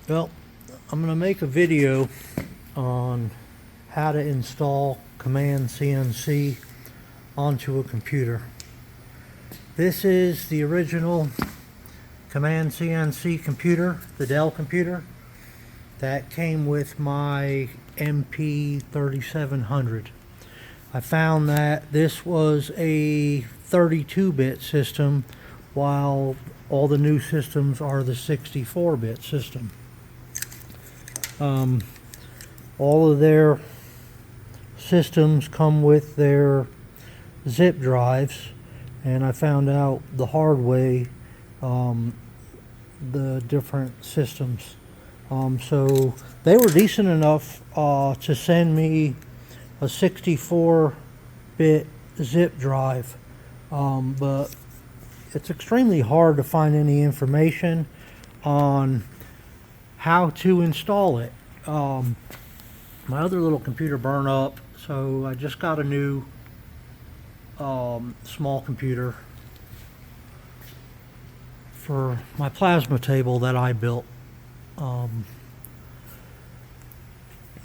Well, I'm going to make a video on how to install Command CNC onto a computer. This is the original Command CNC computer, the Dell computer, that came with my MP 3700. I found that this was a 32-bit system while all the new systems are the 64-bit system. All of their systems come with their zip drives, and I found out the hard way the different systems. So they were decent enough to send me a 64-bit zip drive, but it's extremely hard to find any information on how to install it. My other little computer burned up, so I just got a new small computer for my plasma table that I built.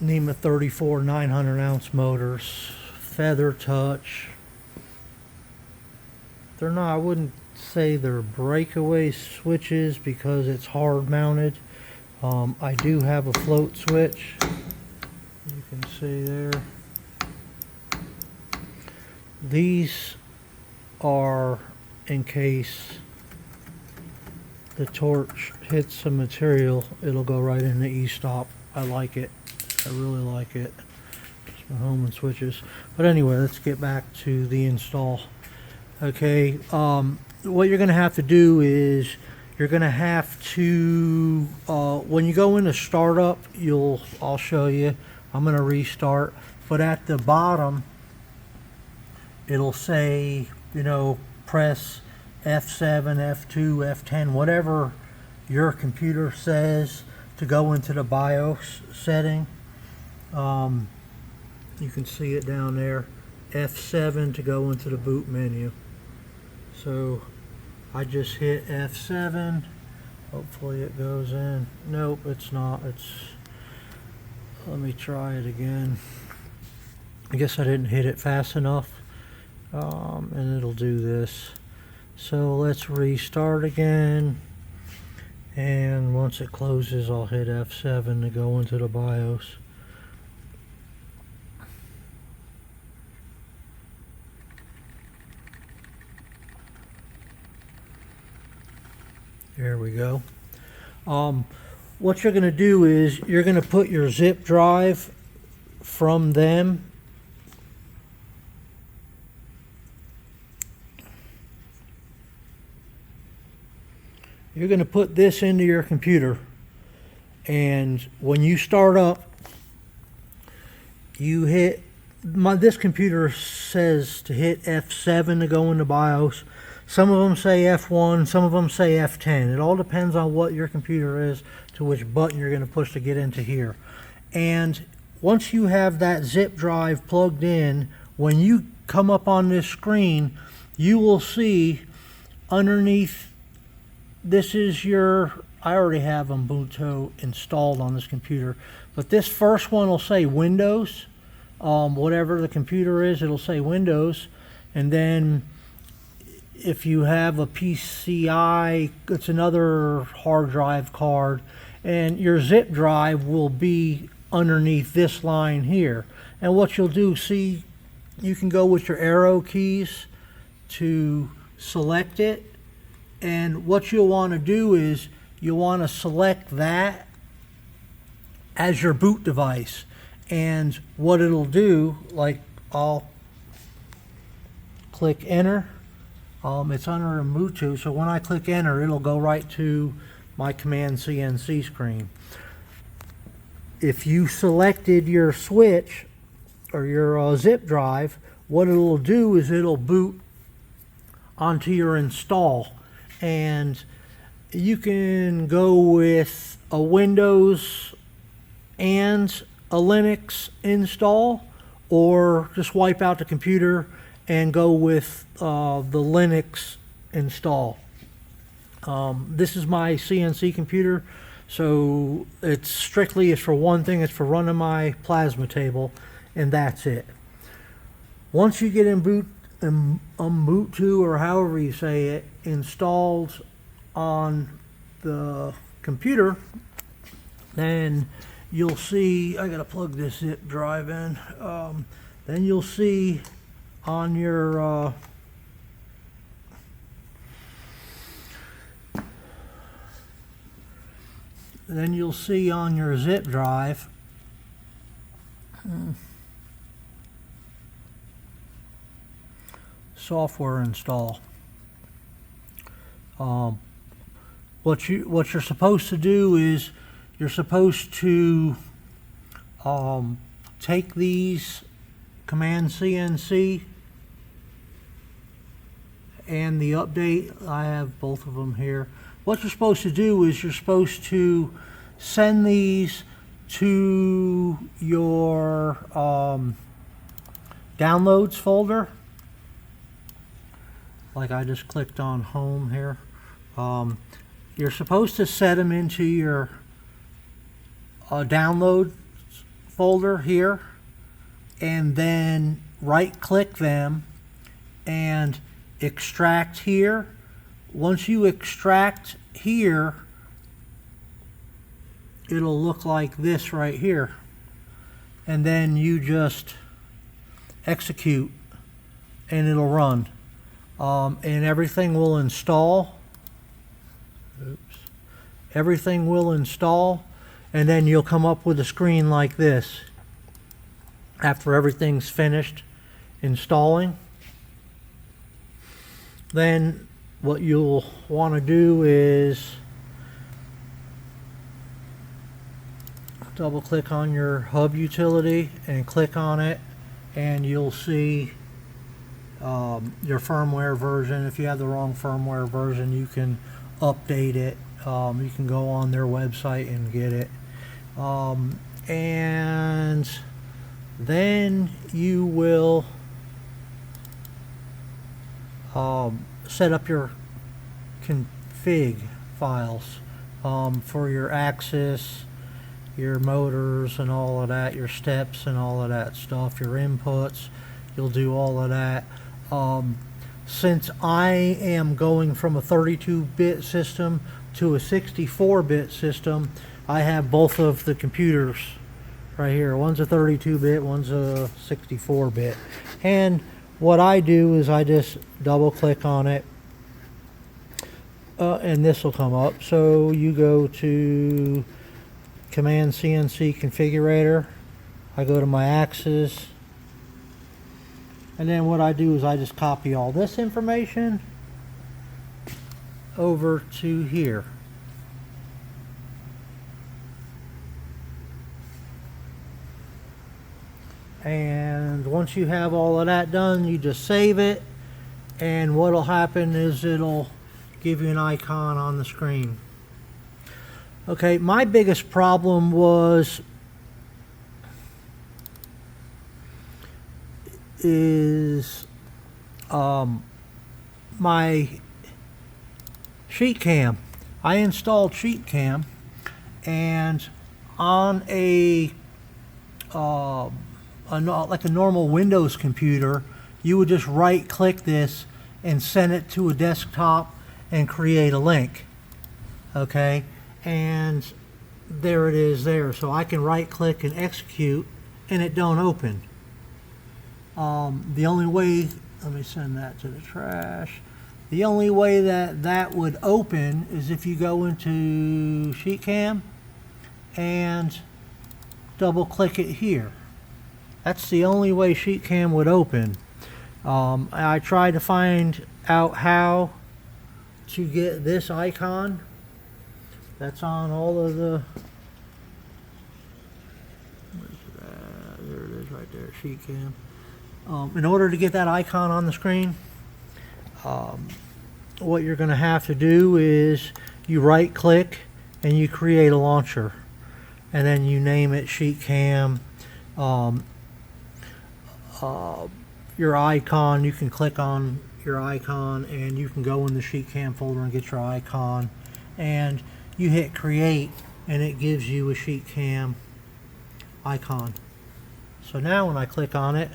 NEMA 34 900-ounce motors, feather touch. They're not, I wouldn't say they're breakaway switches because it's hard mounted. I do have a float switch, you can see there. These are in case the torch hits some material, it'll go right in the e-stop. I like it. I really like it. Just my Holman switches. But anyway, let's get back to the install. Okay, what you're going to have to do is you're going to have to, when you go into startup, I'll show you. I'm going to restart. But at the bottom, it'll say, press F7, F2, F10, whatever your computer says to go into the BIOS setting. You can see it down there. F7 to go into the boot menu. So I just hit F7. Hopefully it goes in. Nope, it's not. Let me try it again. I guess I didn't hit it fast enough. And it'll do this. So let's restart again. And once it closes, I'll hit F7 to go into the BIOS. There we go. What you're going to do is you're going to put your zip drive from them. You're going to put this into your computer, and when you start up, you hit this computer says to hit F7 to go into BIOS. Some of them say F1, some of them say F10. It all depends on what your computer is, to which button you're going to push to get into here. And once you have that zip drive plugged in, when you come up on this screen, you will see underneath, this is I already have Ubuntu installed on this computer, but this first one will say Windows. Whatever the computer is, it'll say Windows. And then if you have a PCI, it's another hard drive card, and your zip drive will be underneath this line here. And what you'll do, see, you can go with your arrow keys to select it, and what you'll want to do is you'll want to select that as your boot device. And what it'll do, like, I'll click enter. It's under Ubuntu, so when I click enter, it'll go right to my Command CNC screen. If you selected your switch or your zip drive, what it'll do is it'll boot onto your install. And you can go with a Windows and a Linux install, or just wipe out the computer and go with the Linux install. This is my CNC computer, So it's strictly is for one thing. It's for running my plasma table, and that's it. Once you get Ubuntu, or however you say it, installed on the computer, then you'll see, I gotta plug this zip drive in, then you'll see on your zip drive software install. What you're supposed to do is you're supposed to take these commandcnc and the update. I have both of them here. What you're supposed to do is you're supposed to send these to your downloads folder. Like I just clicked on home here. You're supposed to set them into your download folder here, and then right click them and extract here. Once you extract here, it'll look like this right here, and then you just execute and it'll run. And everything will install. Oops. Everything will install, and then you'll come up with a screen like this after everything's finished installing. Then what you'll want to do is double click on your hub utility and click on it, and you'll see your firmware version. If you have the wrong firmware version, you can update it. You can go on their website and get it. And then you will set up your config files for your axis, your motors and all of that, your steps and all of that stuff, your inputs. You'll do all of that. Since I am going from a 32-bit system to a 64-bit system, I have both of the computers right here. One's a 32-bit, one's a 64-bit. And what I do is I just double click on it, and this will come up. So you go to commandcnc configurator. I go to my axis. And then what I do is I just copy all this information over to here. And once you have all of that done, you just save it. And what will happen is it'll give you an icon on the screen. Okay, my biggest problem was my sheet cam. I installed sheet cam, and on like a normal Windows computer, you would just right click this and send it to a desktop and create a link. Okay, and there it is there. So I can right click and execute, and it don't open. The only way, let me send that to the trash. The only way that would open is if you go into SheetCam and double click it here. That's the only way SheetCam would open. I tried to find out how to get this icon that's on all of the, there it is right there, SheetCam. In order to get that icon on the screen, what you're going to have to do is you right click and you create a launcher, and then you name it SheetCam. Your icon, you can click on your icon and you can go in the SheetCam folder and get your icon, and you hit create, and it gives you a sheet cam icon. So now when I click on it,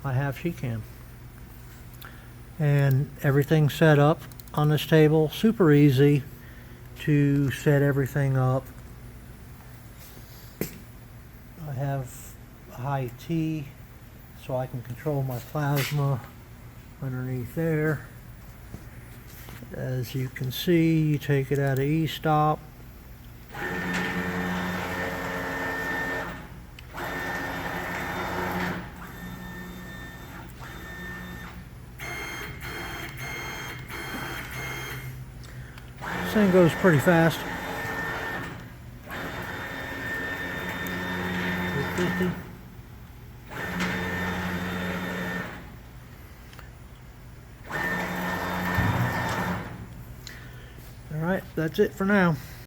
I have sheet cam. And everything's set up on this table. Super easy to set everything up. I have a high T so I can control my plasma underneath there. As you can see, you take it out of e-stop. This thing goes pretty fast. 250. All right, that's it for now.